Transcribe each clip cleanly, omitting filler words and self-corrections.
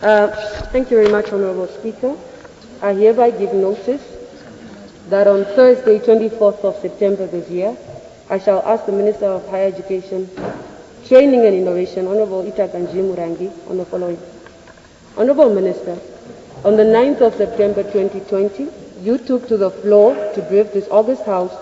Thank you very much, Honorable Speaker. I hereby give notice that on Thursday, 24th of September this year, I shall ask the Minister of Higher Education, Training and Innovation, Honorable Itakanji Murangi, on the following. Honorable Minister, on the 9th of September 2020, you took to the floor to brief this August House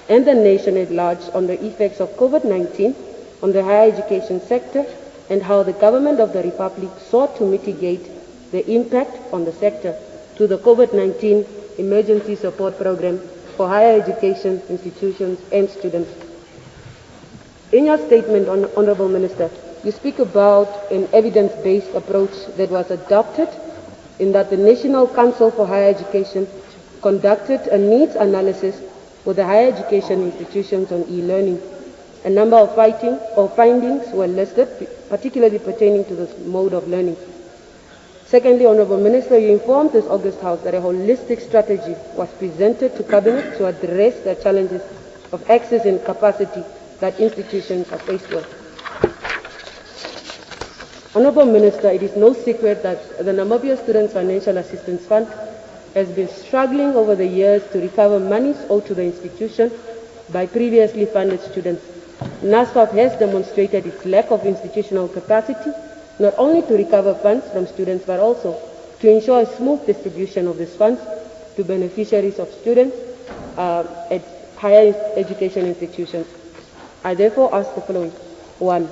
and the nation at large on the effects of COVID-19 on the higher education sector and how the government of the Republic sought to mitigate the impact on the sector through the COVID-19 Emergency Support Program for higher education institutions and students. In your statement, Honorable Minister, you speak about an evidence-based approach that was adopted in that the National Council for Higher Education conducted a needs analysis for the higher education institutions on e-learning. A number of findings were listed, particularly pertaining to this mode of learning. Secondly, Honorable Minister, you informed this August House that a holistic strategy was presented to Cabinet to address the challenges of access and capacity that institutions are faced with. Honorable Minister, it is no secret that the Namibia Students Financial Assistance Fund has been struggling over the years to recover monies owed to the institution by previously funded students. NASFAF has demonstrated its lack of institutional capacity, not only to recover funds from students, but also to ensure a smooth distribution of these funds to beneficiaries of students at higher education institutions. I therefore ask the following. 1.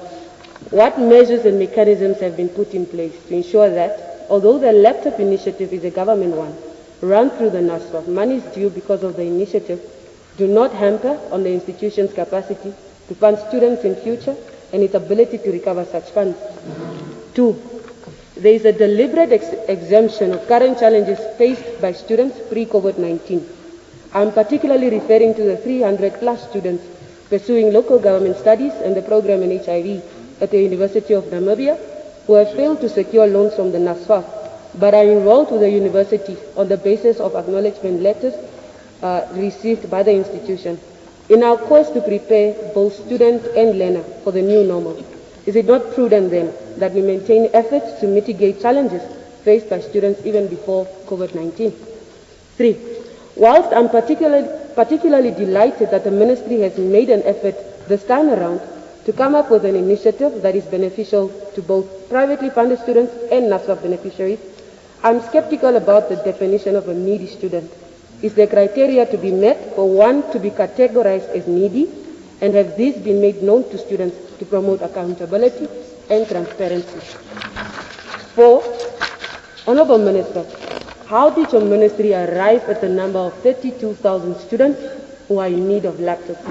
What measures and mechanisms have been put in place to ensure that, although the laptop initiative is a government one, run through the NASFAF, monies due because of the initiative do not hamper on the institution's capacity to fund students in future and its ability to recover such funds? 2. There is a deliberate exemption of current challenges faced by students pre-COVID-19. I'm particularly referring to the 300 plus students pursuing local government studies and the program in HIV at the University of Namibia who have failed to secure loans from the NASFAF, but are enrolled with the university on the basis of acknowledgement letters received by the institution. In our quest to prepare both student and learner for the new normal, is it not prudent then that we maintain efforts to mitigate challenges faced by students even before COVID-19? 3. Whilst I'm particularly delighted that the ministry has made an effort this time around to come up with an initiative that is beneficial to both privately funded students and NASFAF beneficiaries, I'm skeptical about the definition of a needy student. Is the criteria to be met for one to be categorized as needy, and have these been made known to students to promote accountability and transparency? 4. Honorable Minister, how did your ministry arrive at the number of 32,000 students who are in need of laptops?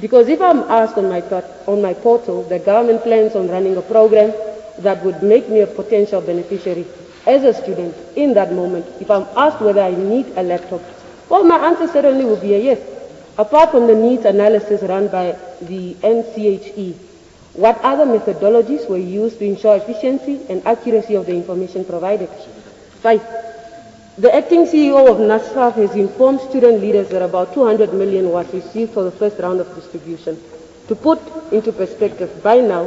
Because if I'm asked on my portal that government plans on running a program that would make me a potential beneficiary as a student in that moment, if I'm asked whether I need a laptop, well, my answer certainly will be a yes. Apart from the needs analysis run by the NCHE, what other methodologies were used to ensure efficiency and accuracy of the information provided? 5. The acting CEO of NASFAF has informed student leaders that about 200 million was received for the first round of distribution. To put into perspective, by now,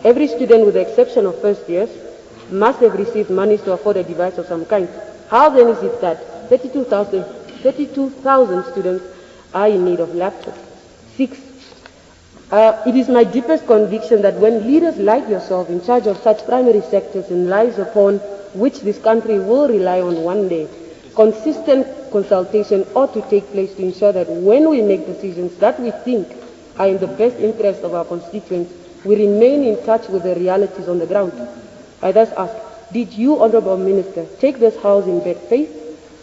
every student with the exception of first years must have received money to afford a device of some kind. How then is it that 32,000 students are in need of laptops? 6. It is my deepest conviction that when leaders like yourself in charge of such primary sectors and lives upon which this country will rely on one day, consistent consultation ought to take place to ensure that when we make decisions that we think are in the best interest of our constituents, we remain in touch with the realities on the ground. I thus ask, did you, Honorable Minister, take this House in bad faith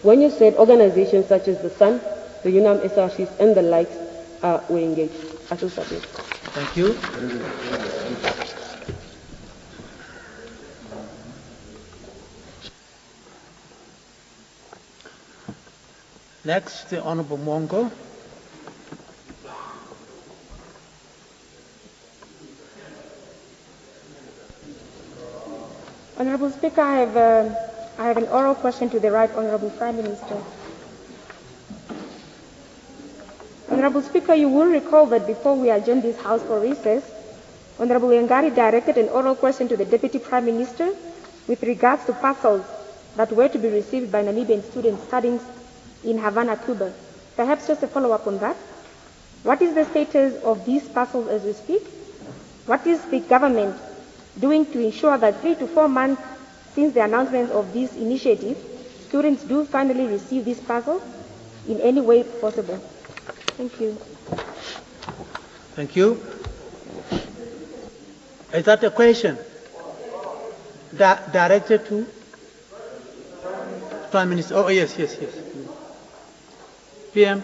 when you said organizations such as the SUN, the UNAM SRCs, and the likes were engaged? I shall stop here. Thank you. Next, the Honorable Mongo. Honorable Speaker, I have an oral question to the Right Honorable Prime Minister. Honorable Speaker, you will recall that before we adjourned this House for recess, Honorable Yangari directed an oral question to the Deputy Prime Minister with regards to parcels that were to be received by Namibian students studying in Havana, Cuba. Perhaps just a follow-up on that. What is the status of these parcels as we speak? What is the government doing to ensure that 3 to 4 months since the announcement of this initiative, students do finally receive these parcels in any way possible? Thank you. Thank you. Is that a question directed to Prime Minister? Oh, yes. PM.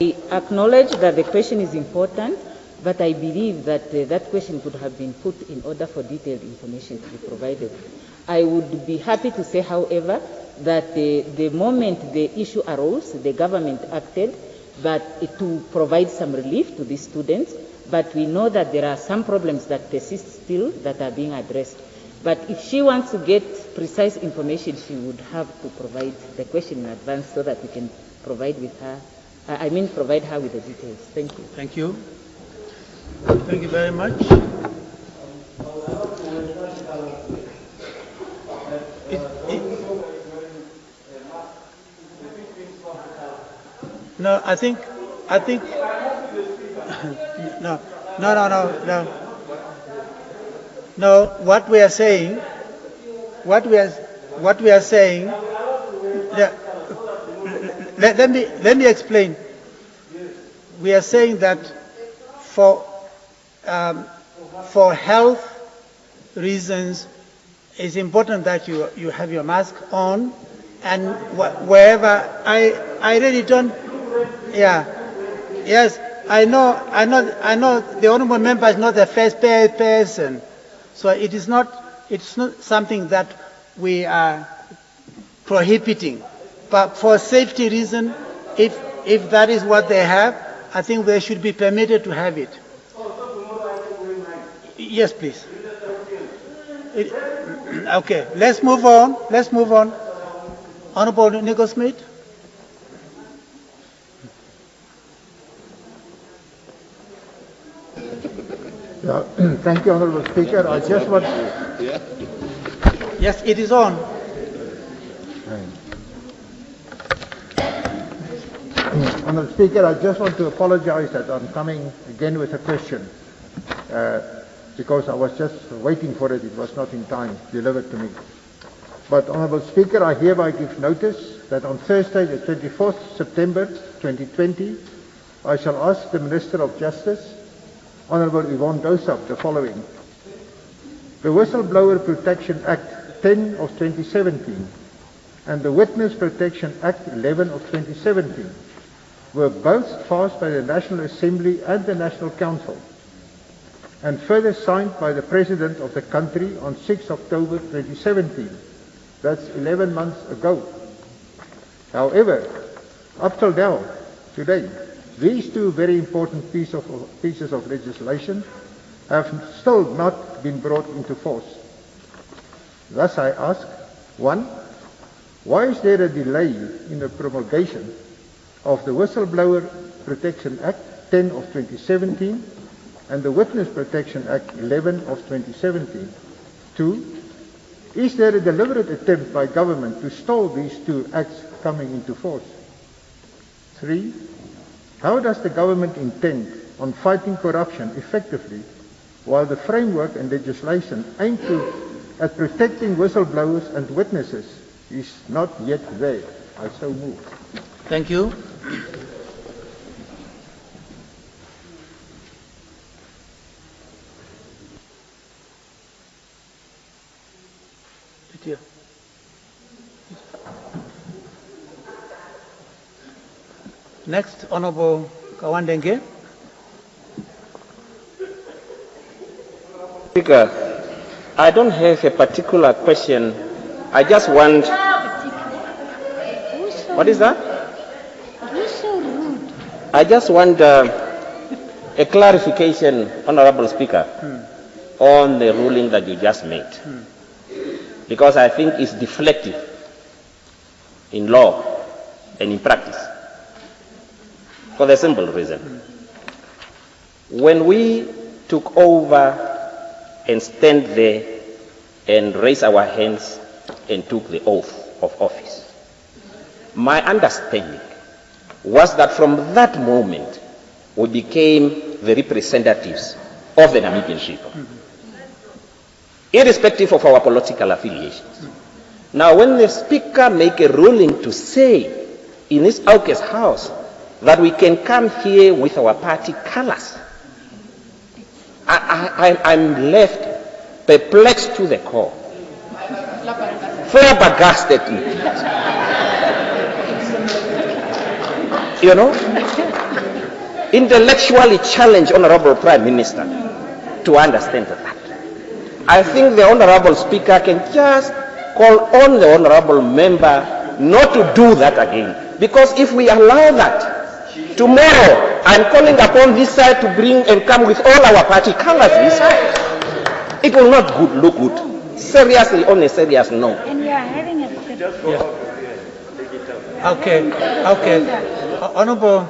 I acknowledge that the question is important, but I believe that that question could have been put in order for detailed information to be provided. I would be happy to say, however, that the moment the issue arose, the government acted to provide some relief to these students, but we know that there are some problems that persist still that are being addressed. But if she wants to get precise information, she would have to provide the question in advance so that we can provide with her, provide her with the details. Thank you. Thank you. Thank you very much. No, I think, no. No, what we are saying, let me explain. We are saying that for health reasons, it's important that you have your mask on, and wherever I really don't. Yeah. Yes. I know. The honourable member is not a first person, so it's not something that we are prohibiting. But for safety reason, if that is what they have, I think they should be permitted to have it. Yes, please. Okay, let's move on. Honourable Nico Smith. Yeah, thank you, Honourable Speaker. I just want. Yes, it is on. Honourable Speaker, I just want to apologise that I'm coming again with a question because I was just waiting for it. It was not in time delivered to me. But, Honourable Speaker, I hereby give notice that on Thursday, the 24th September 2020, I shall ask the Minister of Justice, Honourable Yvonne Dosap, the following. The Whistleblower Protection Act 10 of 2017 and the Witness Protection Act 11 of 2017 were both passed by the National Assembly and the National Council and further signed by the President of the country on 6 October 2017. That's 11 months ago. However, up till now, today, these two very important pieces of legislation have still not been brought into force. Thus I ask, 1, why is there a delay in the promulgation of the Whistleblower Protection Act 10 of 2017 and the Witness Protection Act 11 of 2017? 2, is there a deliberate attempt by government to stall these two acts coming into force? 3, how does the government intend on fighting corruption effectively while the framework and legislation aimed at protecting whistleblowers and witnesses is not yet there? I so move. Thank you. Next, Honourable Kawandenge. Speaker, I don't have a particular question. I just want. What is that? You're so rude. I just want a clarification, Honourable Speaker, on the ruling that you just made, because I think it's deflective in law and in practice. For the simple reason, when we took over and stand there and raise our hands and took the oath of office. My understanding was that from that moment, we became the representatives of the Namibian people, irrespective of our political affiliations. Now, when the Speaker make a ruling to say in his August House that we can come here with our party colors, I'm left perplexed to the core, flabbergasted. You know, intellectually challenged Honorable Prime Minister to understand that. I think the Honorable Speaker can just call on the Honorable Member not to do that again. Because if we allow that, tomorrow I'm calling upon this side to bring and come with all our party colors this side. It will not look good. Seriously, on a serious note. And we are having a Okay. Honorable,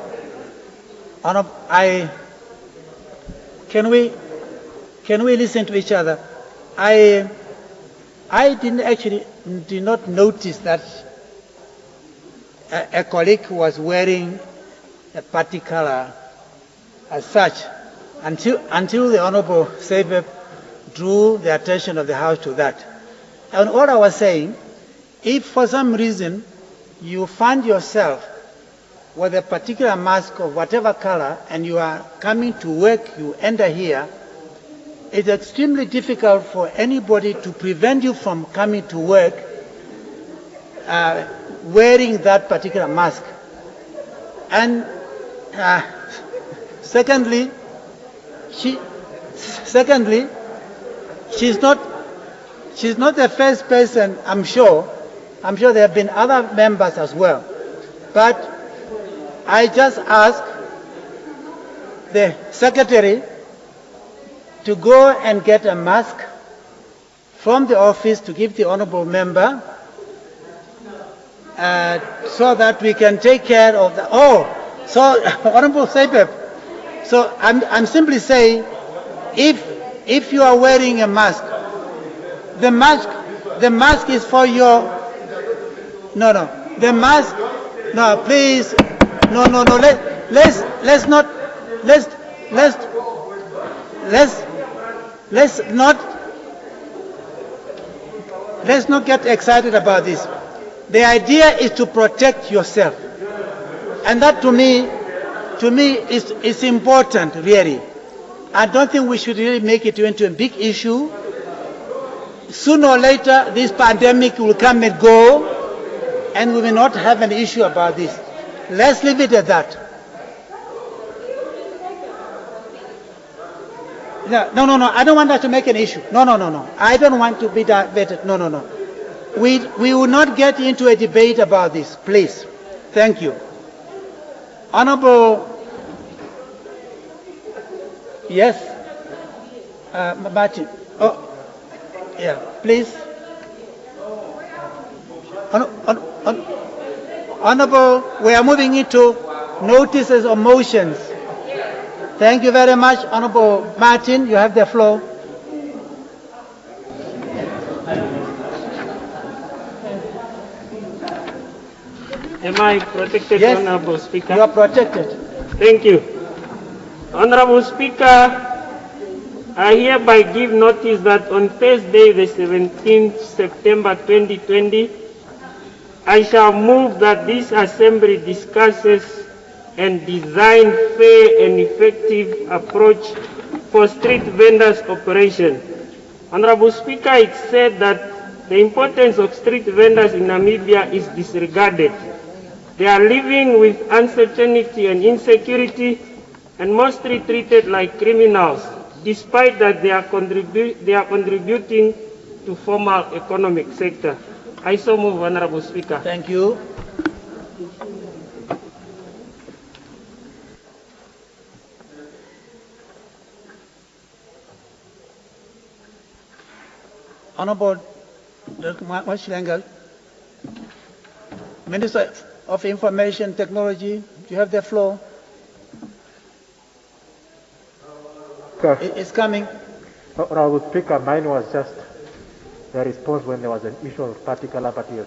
can we listen to each other? I did not notice that a colleague was wearing a party color as such until the Honorable Sebep drew the attention of the House to that. And what I was saying, if for some reason you find yourself with a particular mask of whatever color and you are coming to work, you enter here, it's extremely difficult for anybody to prevent you from coming to work wearing that particular mask. And secondly, she's not the first person, I'm sure there have been other members as well. But I just ask the secretary to go and get a mask from the office to give the honorable member so that we can take care of the... Honorable Sebep, so I'm simply saying, if you are wearing a mask, the mask is for your... the mask, please, let's not get excited about this. The idea is to protect yourself. And that to me is important, really. I don't think we should really make it into a big issue. Sooner or later, this pandemic will come and go, and we will not have an issue about this. Let's leave it at that. No, I don't want that to make an issue. No. I don't want to be diverted. No. We will not get into a debate about this, please. Thank you. Honorable, yes, Martin. Please. Honorable, we are moving into notices of motions. Thank you very much. Honorable Martin, you have the floor. Am I protected, yes, Honorable Speaker? You are protected. Thank you. Honorable Speaker, I hereby give notice that on Thursday, the 17th September 2020, I shall move that this Assembly discusses and design fair and effective approach for street vendors' operation. Honorable Speaker, it said that the importance of street vendors in Namibia is disregarded. They are living with uncertainty and insecurity and mostly treated like criminals, despite that they are contributing to formal economic sector. I so move, Honorable Speaker. Thank you. Honorable Mashlengal, Minister of Information Technology, you have the floor. It's coming. Honorable Speaker, mine was just the response when there was an issue of particular party